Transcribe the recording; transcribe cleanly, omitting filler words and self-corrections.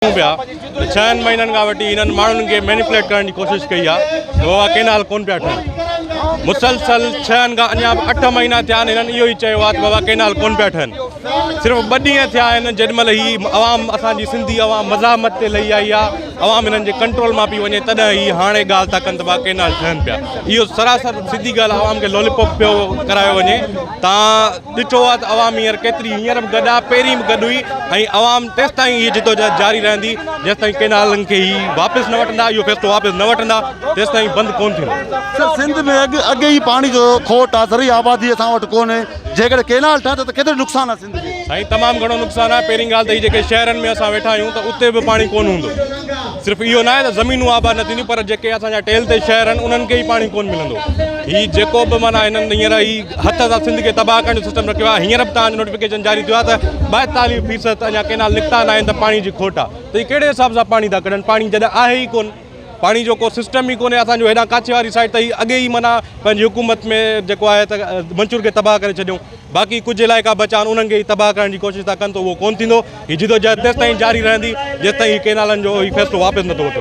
पिया 6 महीननि खां वठी इन्हनि माण्हुनि खे मैनिपुलेट करण जी कोशिशि कई आहे गोवा केनाल कोन पिया ठहनि। मुसलसल 6 खां अञा 8 महीना थिया आहिनि इन्हनि इहो ई चयो आहे त बाबा केनाल कोन पिया ठहनि। सिर्फ़ु 2 ॾींहं थिया आहिनि जेॾीमहिल ही अवाम असांजी सिंधी अवाम मज़ामत ते लही आई आहे, अवाम हिननि जे कंट्रोल मां पई वञे, तॾहिं ही हाणे ॻाल्हि था कनि त बाबा केनाल ठहनि पिया। इहो सरासर सिधी ॻाल्हि अवाम खे लॉलीपॉप पियो करायो वञे। तव्हां ॾिठो आहे त अवाम हींअर बि गॾु आहे, पहिरीं बि गॾु हुई ऐं अवाम तेसि ताईं हीअ जिदोजहद जारी रहंदी जेसि ताईं केनालनि खे ही वापसि न वठंदा, इहो फ़ैसिलो वापसि न वठंदा तेसि ताईं बंदि कोन थींदो। सर सिंध में अॻे ई पाणी जो खोट आहे, ज़रूरी आबादी असां वटि कोन्हे, जेकॾहिं केनाल ठहंदो त केतिरो नुक़सानु आहे सिंध खे? साईं तमामु घणो नुक़सानु आहे। पहिरीं ॻाल्हि त ही जेके शहरनि में असां वेठा आहियूं त उते बि पाणी कोन हूंदो। सिर्फ़ु इहो न आहे त ज़मीनूं आबाद न थींदियूं, पर जेके असांजा टेल ते शहर आहिनि उन्हनि खे ई पाणी कोन मिलंदो। ही जेको बि माना हिननि हींअर ही हथ सां सिंध खे तबाह करण जो सिस्टम रखियो आहे। हींअर बि तव्हांजो नोटिफिकेशन जारी थियो आहे त 42% अञा केनाल निकिता न आहिनि त पाणी जी खोट आहे। त ही कहिड़े हिसाब सां पाणी था कढनि? पाणी जॾहिं आहे ई कोन, पाणी जो को सिस्टम ई कोन्हे। असांजो हेॾां काछे वारी साइड त ही अॻे ई माना पंहिंजी हुकूमत में जेको आहे त मंचूर खे तबाह करे छॾियूं। बाक़ी कुझु इलाइक़ा बचा आहिनि उन्हनि खे ई तबाह करण जी कोशिशि था कनि, त उहो कोन थींदो। ही जिदोजहद तेसि ताईं जारी रहंदी जेसि ताईं केनालनि जो ही फ़ैसिलो वापसि नथो वठो।